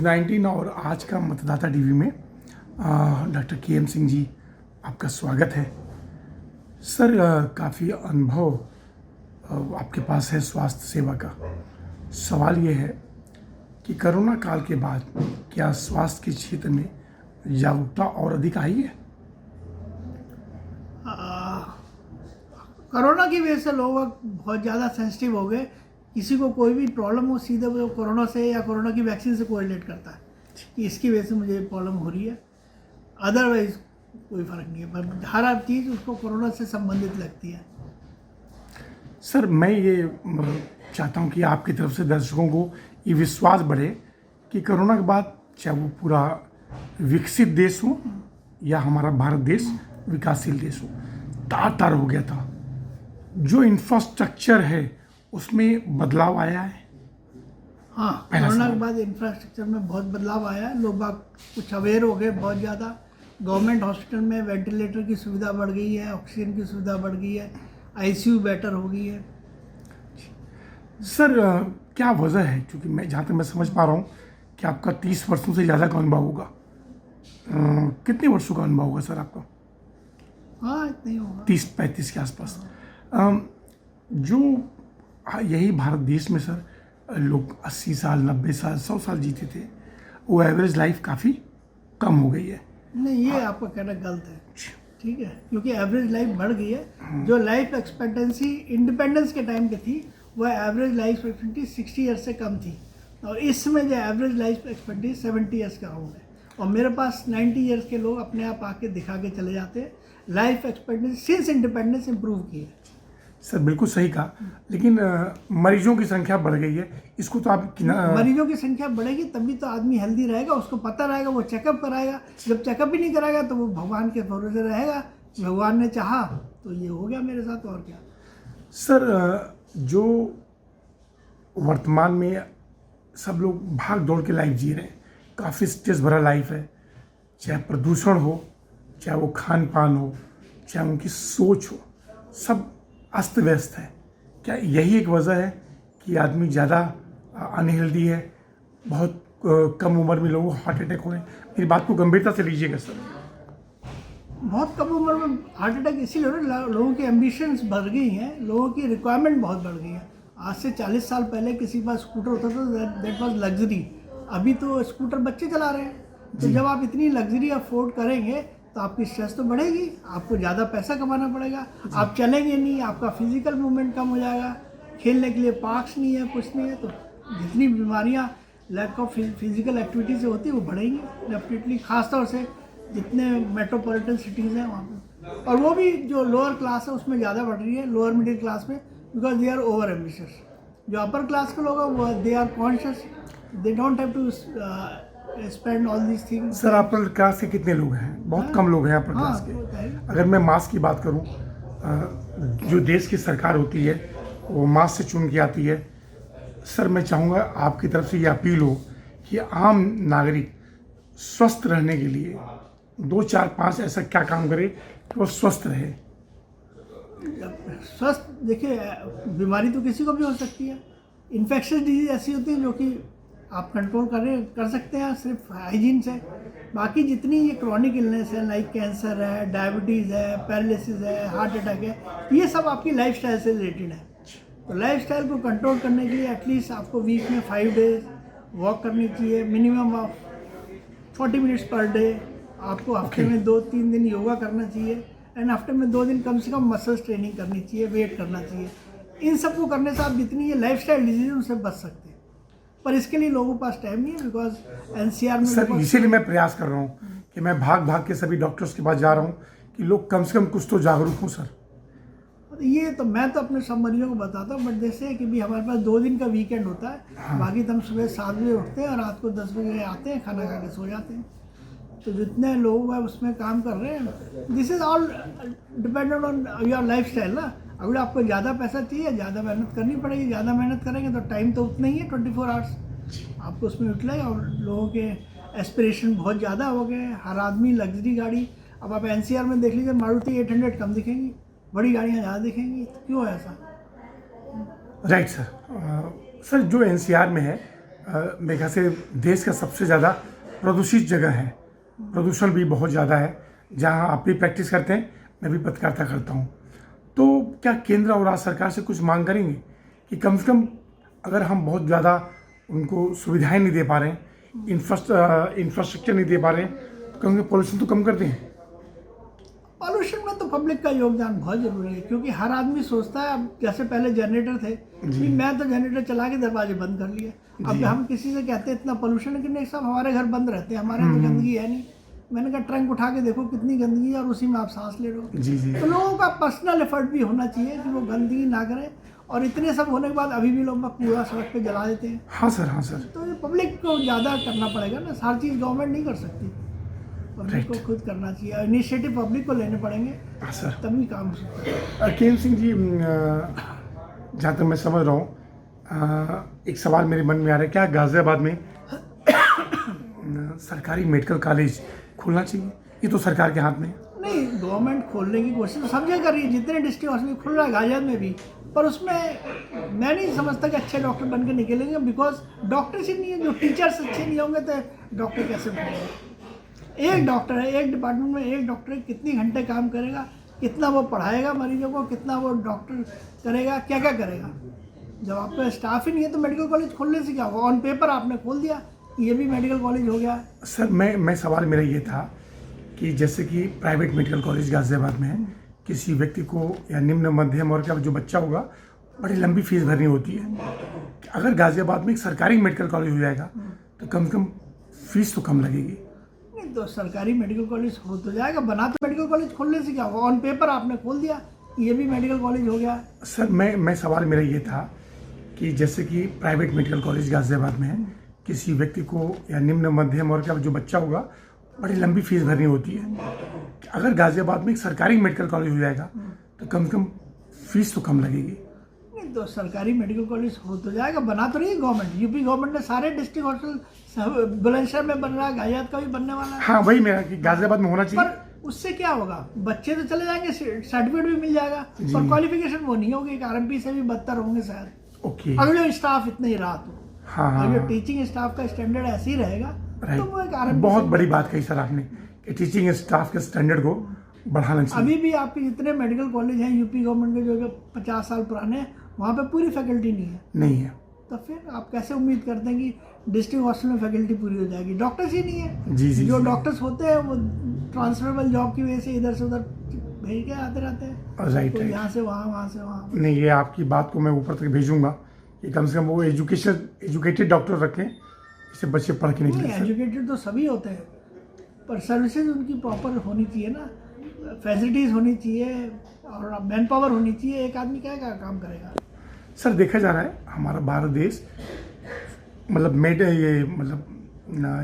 News 19 और आज का मतदाता टीवी में डॉक्टर के.एम. सिंह जी आपका स्वागत है। सर, काफ़ी अनुभव आपके पास है स्वास्थ्य सेवा का। सवाल ये है कि कोरोना काल के बाद क्या स्वास्थ्य के क्षेत्र में जागरूकता और अधिक आई है? कोरोना की वजह से लोग बहुत ज़्यादा सेंसिटिव हो गए। किसी को कोई भी प्रॉब्लम हो सीधे वो कोरोना से या कोरोना की वैक्सीन से कोरिलेट करता है कि इसकी वजह से मुझे प्रॉब्लम हो रही है। अदरवाइज कोई फ़र्क नहीं है, पर हर चीज़ उसको कोरोना से संबंधित लगती है। सर, मैं ये चाहता हूँ कि आपकी तरफ से दर्शकों को ये विश्वास बढ़े कि कोरोना के बाद चाहे वो पूरा विकसित देश हो या हमारा भारत देश विकासशील देश हो, तार हो गया था। जो इंफ्रास्ट्रक्चर है उसमें बदलाव आया है। हाँ, कोरोना के बाद इंफ्रास्ट्रक्चर में बहुत बदलाव आया है। लोग बाग कुछ अवेयर हो गए बहुत ज़्यादा। गवर्नमेंट हॉस्पिटल में वेंटिलेटर की सुविधा बढ़ गई है, ऑक्सीजन की सुविधा बढ़ गई है, आईसीयू बेटर हो गई है। सर, क्या वजह है? क्योंकि मैं जहाँ तक मैं समझ पा रहा हूँ कि आपका 30 वर्षों से ज़्यादा का अनुभव होगा। कितने वर्षों का अनुभव होगा सर आपका? हाँ, इतना ही होगा, 30-35 के आसपास। जो यही भारत देश में सर लोग 80 साल, 90 साल, 100 साल जीते थे, वो एवरेज लाइफ काफ़ी कम हो गई है। नहीं, ये आपका कहना गलत है। ठीक है, क्योंकि एवरेज लाइफ बढ़ गई है। जो लाइफ एक्सपेक्टेंसी इंडिपेंडेंस के टाइम पे थी, वह एवरेज लाइफ एक्सपेक्टेंसी 60 ईयर्स से कम थी, और इस समय जो एवरेज लाइफ एक्सपेक्टेंसी 70 ईयर्स का हो है। और मेरे पास 90 ईयर्स के लोग अपने आप आके दिखा के चले जाते हैं। Life expectancy since independence improve की है। सर, बिल्कुल सही कहा, लेकिन मरीजों की संख्या बढ़ गई है। इसको तो आप मरीजों की संख्या बढ़ेगी तभी तो आदमी हेल्दी रहेगा, उसको पता रहेगा, वो चेकअप कराएगा। जब चेकअप ही नहीं कराएगा तो वो भगवान के भरोसे रहेगा। भगवान ने चाहा तो ये हो गया मेरे साथ, और क्या। सर, जो वर्तमान में सब लोग भाग दौड़ के लाइफ जी रहे हैं, काफ़ी स्ट्रेस भरा लाइफ है। चाहे प्रदूषण हो, चाहे वो खान पान हो, चाहे उनकी सोच हो, सब अस्त व्यस्त है। क्या यही एक वजह है कि आदमी ज़्यादा अनहेल्दी है? बहुत कम उम्र में लोगों को हार्ट अटैक हो रहे हैं। मेरी बात को गंभीरता से लीजिएगा सर। बहुत कम उम्र में हार्ट अटैक इसीलिए हो रहा है, लोगों की एम्बिशंस बढ़ गई हैं, लोगों की रिक्वायरमेंट बहुत बढ़ गई है। आज से 40 साल पहले किसी के पास स्कूटर होता था, दैट वाज लग्जरी। अभी तो स्कूटर बच्चे चला रहे हैं। तो जब आप इतनी लग्जरी अफोर्ड करेंगे तो आपकी स्ट्रेस तो बढ़ेगी, आपको ज़्यादा पैसा कमाना पड़ेगा, आप चलेंगे नहीं, आपका फिजिकल मूवमेंट कम हो जाएगा, खेलने के लिए पार्क्स नहीं है, कुछ नहीं है, तो जितनी बीमारियाँ लैक ऑफ फिजिकल एक्टिविटी से होती है वो बढ़ेंगी डेफिनेटली, खासतौर से जितने मेट्रोपॉलिटन सिटीज़ हैं वहाँ पे। और वो भी जो लोअर क्लास है उसमें ज़्यादा बढ़ रही है, लोअर मिडिल क्लास में, because they are over ambitious. जो अपर क्लास के लोग हैं वो they are conscious, they don't have to spend all these things. Sir, upper class के कितने लोग हैं? बहुत कम लोग हैं अपर क्लास के। अगर मैं मास की बात करूं, जो देश की सरकार होती है वो मास से चुन के आती है। सर, मैं चाहूँगा आपकी तरफ से ये अपील हो कि आम नागरिक स्वस्थ रहने के लिए 2, 4, 5 ऐसा क्या काम करे कि वो स्वस्थ रहे? स्वस्थ, देखिए, बीमारी तो किसी को भी हो सकती है। इन्फेक्शस डिजीज ऐसी होती है जो कि आप कंट्रोल कर सकते हैं सिर्फ हाइजीन से। बाकी जितनी ये क्रॉनिक इलनेस है, लाइक कैंसर है, डायबिटीज़ है, पैरालिसिस है, हार्ट अटैक है, ये सब आपकी लाइफस्टाइल से रिलेटेड है। तो लाइफस्टाइल को कंट्रोल करने के लिए एटलीस्ट आपको वीक में 5 डेज वॉक करनी चाहिए, minimum of 40 minutes per day. आपको हफ्ते में 2-3 दिन योगा करना चाहिए, एंड हफ्ते में 2 दिन कम से कम मसल्स ट्रेनिंग करनी चाहिए, वेट करना चाहिए। इन सबको करने से आप जितनी ये लाइफस्टाइल डिजीज उनसे बच सकते हैं, पर इसके लिए लोगों के पास टाइम नहीं है, बिकॉज एनसीआर में। सर, इसीलिए मैं प्रयास कर रहा हूँ कि मैं भाग के सभी डॉक्टर्स के पास जा रहा हूँ कि लोग कम से कम कुछ तो जागरूक हों। सर, ये तो मैं तो अपने सब मरीजों को बताता हूँ, बट जैसे कि भी हमारे पास 2 दिन का वीकेंड होता है। हाँ। बाकी तो हम सुबह 7 बजे उठते हैं और रात को 10 बजे आते हैं, खाना खा के सो जाते हैं। तो जितने लोग हैं उसमें काम कर रहे हैं, this is all dependent on your life style ना। अगर आपको ज़्यादा पैसा चाहिए, ज़्यादा मेहनत करनी पड़ेगी, ज़्यादा मेहनत करेंगे तो टाइम तो उतना ही है, 24 आवर्स आपको उसमें यूटिलाइज। और लोगों के एस्पिरेशन बहुत ज़्यादा हो गए हैं, हर आदमी लग्जरी गाड़ी। अब आप एनसीआर में देख लीजिए, मारुति 800 कम दिखेंगी, बड़ी गाड़ियाँ ज़्यादा दिखेंगी। क्यों है ऐसा? Right sir. सर, जो एनसीआर में है मेरे ख्याल से देश का सबसे ज़्यादा प्रदूषित जगह है, प्रदूषण भी बहुत ज़्यादा है। जहाँ आप भी प्रैक्टिस करते हैं, मैं भी पत्रकारिता करता हूँ। तो क्या केंद्र और राज्य सरकार से कुछ मांग करेंगे कि कम से कम अगर हम बहुत ज़्यादा उनको सुविधाएं नहीं दे पा रहे हैं, इंफ्रास्ट्रक्चर नहीं दे पा रहे हैं, तो कम से कम पॉल्यूशन तो कम कर दें। पॉल्यूशन में तो पब्लिक का योगदान बहुत जरूरी है, क्योंकि हर आदमी सोचता है, अब जैसे पहले जनरेटर थे कि मैं तो जनरेटर चला के दरवाजे बंद कर लिए। अब हम किसी से कहते हैं इतना पॉल्यूशन है कि नहीं साहब हमारे घर बंद रहते हैं, हमारे यहाँ तो गंदगी है नहीं। मैंने कहा ट्रंक उठा के देखो कितनी गंदगी है और उसी में आप सांस ले रहे हो। जी जी। तो लोगों का पर्सनल एफर्ट भी होना चाहिए कि वो गंदगी ना करें। और इतने सब होने के बाद अभी भी लोग कूड़ा सड़क पे जला देते हैं। हाँ सर, हाँ सर। तो ये पब्लिक को ज़्यादा करना पड़ेगा ना, हर चीज़ गवर्नमेंट नहीं कर सकती, पब्लिक को खुद करना चाहिए, इनिशिएटिव पब्लिक को लेने पड़ेंगे। हाँ सर। तभी काम हो सकता है। केम सिंह जी, जहाँ तक मैं समझ रहा हूँ, एक सवाल मेरे मन में आ रहा है, क्या गाज़ियाबाद में सरकारी मेडिकल कॉलेज खोलना चाहिए? ये तो सरकार के हाथ में है। नहीं, गवर्नमेंट खोलने की कोशिश तो सब जगह कर रही है, जितने डिस्ट्रिक्ट हॉस्पिटल खुल रहा है गाजियाबाद में भी, पर उसमें मैं नहीं समझता कि अच्छे डॉक्टर बन के निकलेंगे, बिकॉज डॉक्टर्स ही नहीं है। जो टीचर्स अच्छे नहीं होंगे तो डॉक्टर कैसे बनेंगे? एक डॉक्टर है, एक डिपार्टमेंट में एक डॉक्टर है, कितनी घंटे काम करेगा, कितना वो पढ़ाएगा मरीजों को, कितना वो डॉक्टर करेगा, क्या क्या करेगा। जब आपका स्टाफ ही नहीं है तो मेडिकल कॉलेज खोलने से क्या होगा? ऑन पेपर आपने खोल दिया, ये भी मेडिकल कॉलेज हो गया। सर मैं सवाल मेरा ये था कि जैसे कि प्राइवेट मेडिकल कॉलेज गाज़ियाबाद में है, किसी व्यक्ति को या निम्न मध्यम और का जो बच्चा होगा बड़ी लंबी फीस भरनी होती है। अगर गाज़ियाबाद में एक सरकारी मेडिकल कॉलेज हो जाएगा तो कम से कम फीस तो कम लगेगी। नहीं तो सरकारी मेडिकल कॉलेज हो तो जाएगा, बना तो मेडिकल कॉलेज खोलने से क्या होगा? ऑन पेपर आपने खोल दिया, ये भी मेडिकल कॉलेज हो गया। सर मैं सवाल मेरा ये था कि जैसे कि प्राइवेट मेडिकल कॉलेज गाज़ियाबाद में है, किसी व्यक्ति को या निम्न मध्यम और का जो बच्चा होगा बड़ी लंबी फीस भरनी होती है। अगर गाज़ियाबाद में एक सरकारी मेडिकल कॉलेज हो जाएगा तो कम से कम फीस तो कम लगेगी। नहीं तो सरकारी मेडिकल कॉलेज हो तो जाएगा, बना तो रही है गवर्नमेंट। यूपी गवर्नमेंट ने सारे डिस्ट्रिक्ट हॉस्पिटल, बुलंदशहर में बन रहा है, गाजियाबाद का भी बनने वाला है। हाँ वही मेरा कि गाज़ियाबाद में होना चाहिए। पर उससे क्या होगा? बच्चे तो चले जाएंगे, सर्टिफिकेट भी मिल जाएगा, पर क्वालिफिकेशन वो नहीं होगी, आरएमपी से भी बदतर होंगे शायद। ओके। अगर जो स्टाफ इतना ही रहा तो, हाँ अगर जो टीचिंग स्टाफ का स्टैंडर्ड ऐसे ही रहेगा तो वो एक आरएमपी। बहुत बड़ी बात कही सर आपने कि टीचिंग स्टाफ के स्टैंडर्ड को बढ़ाना चाहिए। अभी भी आपके जितने मेडिकल कॉलेज हैं यूपी गवर्नमेंट के जो 50 साल पुराने, वहाँ पे पूरी फैकल्टी नहीं है। तो फिर आप कैसे उम्मीद करते हैं कि डिस्ट्रिक्ट हॉस्पिटल में फैकल्टी पूरी हो जाएगी? डॉक्टर्स ही नहीं है। जी जो डॉक्टर्स होते हैं वो ट्रांसफरेबल जॉब की वजह से इधर से उधर भेज के आते रहते हैं। राइट। तो यहाँ से वहाँ, वहाँ से वहाँ। नहीं, ये आपकी बात को मैं ऊपर तक भेजूंगा कि कम से कम वो एजुकेटेड डॉक्टर रखें, इससे बच्चे पढ़ के निकले। एजुकेटेड तो सभी होते हैं, पर सर्विसेज उनकी प्रॉपर होनी चाहिए ना, फैसिलिटीज़ होनी चाहिए और मैन पावर होनी चाहिए। एक आदमी क्या काम करेगा? सर देखा जा रहा है हमारा भारत देश मतलब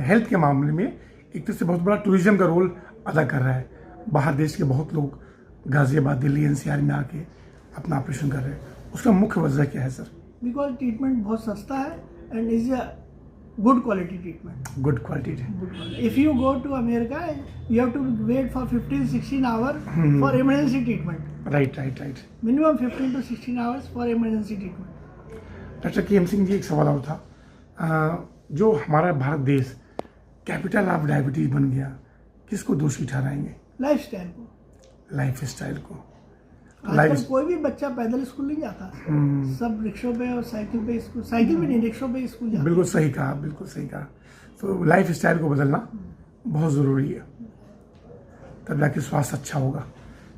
हेल्थ के मामले में एक तरह से बहुत बड़ा टूरिज्म का रोल अदा कर रहा है। बाहर देश के बहुत लोग गाज़ियाबाद, दिल्ली, एनसीआर में आके अपना ऑपरेशन कर रहे हैं। उसका मुख्य वजह क्या है सर? बिकॉज ट्रीटमेंट बहुत सस्ता है and is a good quality treatment. Good quality. If you go to America you have to wait for 15-16 hour for emergency treatment. Right. Minimum 15 to 16 hours for emergency treatment. Doctor Kem Singh ji, एक सवाल और था, जो हमारा भारत देश कैपिटल ऑफ डायबिटीज बन गया, किसको दोषी ठहराएंगे? लाइफ स्टाइल को। आजकल कोई भी बच्चा पैदल स्कूल नहीं जाता, सब रिक्शों पे और साइकिल पे स्कूल, साइकिल भी नहीं, रिक्शों पे स्कूल जाते। बिल्कुल सही कहा। तो लाइफ स्टाइल को बदलना बहुत ज़रूरी है, तब जाके स्वास्थ्य अच्छा होगा।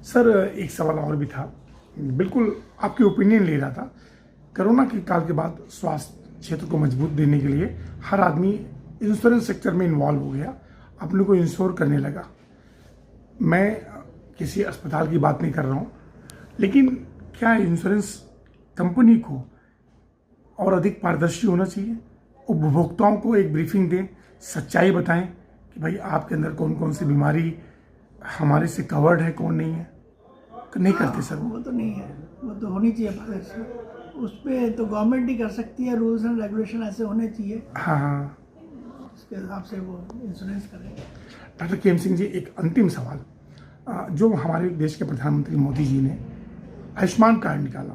सर एक सवाल और भी था, बिल्कुल आपकी ओपिनियन ले रहा था। कोरोना के काल के बाद स्वास्थ्य क्षेत्र को मजबूत देने के लिए हर आदमी इंश्योरेंस सेक्टर में इन्वॉल्व हो गया, अपने को इंश्योर करने लगा। मैं किसी अस्पताल की बात नहीं कर रहा हूँ, लेकिन क्या इंश्योरेंस कंपनी को और अधिक पारदर्शी होना चाहिए? उपभोक्ताओं को एक ब्रीफिंग दें, सच्चाई बताएं कि भाई आपके अंदर कौन कौन सी बीमारी हमारे से कवर्ड है, कौन नहीं है। नहीं करते सर वो तो नहीं है, वो तो होनी चाहिए पारदर्शी। उस पर तो गवर्नमेंट ही कर सकती है, रूल्स एंड रेगुलेशन ऐसे होने चाहिए। हाँ, उसके हिसाब से वो इंश्योरेंस करें। डॉक्टर केम सिंह जी, एक अंतिम सवाल, जो हमारे देश के प्रधानमंत्री मोदी जी ने आयुष्मान कार्ड निकाला,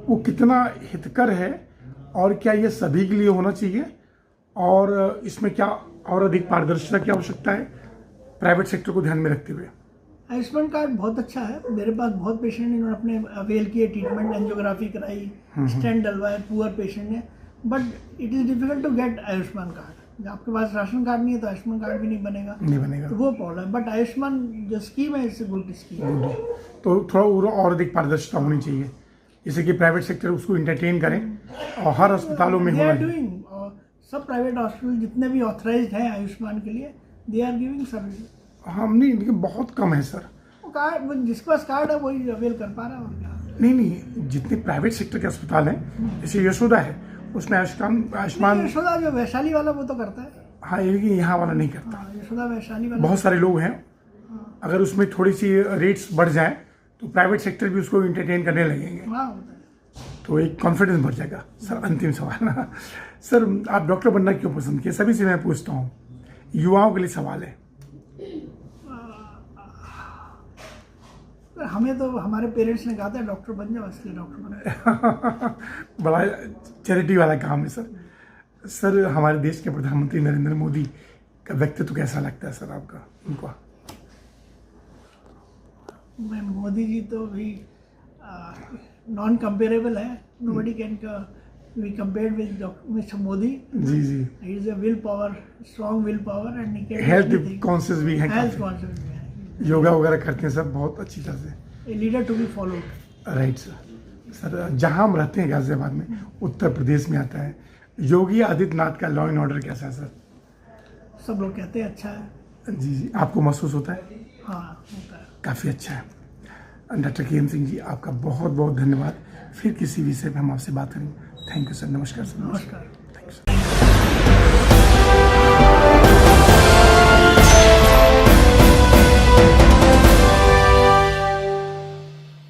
वो कितना हितकर है और क्या ये सभी के लिए होना चाहिए और इसमें क्या और अधिक पारदर्शिता की आवश्यकता है प्राइवेट सेक्टर को ध्यान में रखते हुए? आयुष्मान कार्ड बहुत अच्छा है। मेरे पास बहुत पेशेंट इन्होंने अपने अवेल किए, ट्रीटमेंट, एंजियोग्राफी कराई, स्टेंट डलवाए, पुअर पेशेंट है। But it is difficult to get Ayushman card. आपके पास राशन कार्ड नहीं है तो आयुष्मान कार्ड भी नहीं बनेगा, तो वो प्रॉब्लम। बट आयुष्मान जो स्कीम है इससे गुड स्कीम है। तो थोड़ा और अधिक पारदर्शिता होनी चाहिए, जैसे कि प्राइवेट सेक्टर उसको इंटरटेन करें और हर अस्पतालों में होना चाहिए। सब प्राइवेट हॉस्पिटल जितने भी ऑथराइज्ड हैं आयुष्मान के लिए, दे आर गिविंग सर्विस। हम नहीं, लेकिन बहुत कम है सर। वो कार्ड, जिसके पास कार्ड है वही अवेल कर पा रहा है। और क्या? नहीं, जितने प्राइवेट सेक्टर के अस्पताल हैं, जैसे यशोदा है, उसमें आयुष्मान यशोदा जो वैशाली वाला वो तो करता है। हाँ, ये यहाँ वाला नहीं करता। हाँ, यशोदा वैशाली वाला। बहुत सारे लोग हैं, अगर उसमें थोड़ी सी रेट्स बढ़ जाए तो प्राइवेट सेक्टर भी उसको इंटरटेन करने लगेंगे, हाँ होता है। तो एक कॉन्फिडेंस बढ़ जाएगा। सर अंतिम सवाल सर, आप डॉक्टर बनना क्यों पसंद किए? सभी से मैं पूछता हूँ, युवाओं के लिए सवाल है। हमें तो हमारे पेरेंट्स ने कहा था डॉक्टर बन जाओ, इसलिए डॉक्टर बना। बड़ा चैरिटी वाला काम है सर। सर, हमारे देश के प्रधानमंत्री नरेंद्र मोदी का व्यक्तित्व कैसा लगता है सर आपका, उनका? मैं मोदी जी तो भी नॉन कंपेरेबल है। Nobody can be compared with mister Modi. जी जी, he is a will power, strong will power and he can health conscious भी है, हेल्थ कॉन्शियस भी है। योगा वगैरह करते हैं सर बहुत अच्छी तरह से। A leader to be followed. Right sir. Sir, जहाँ हम रहते हैं गाजियाबाद में, उत्तर प्रदेश में आता है, योगी आदित्यनाथ का लॉ एंड ऑर्डर कैसा है सर? सब लोग कहते हैं अच्छा है। जी जी, आपको महसूस होता है? हाँ होता है। काफ़ी अच्छा है। डॉक्टर के एम सिंह जी, आपका बहुत बहुत धन्यवाद। फिर किसी विषय पर हम आपसे बात करेंगे। Thank you sir. नमस्कार सर। नमस्कार।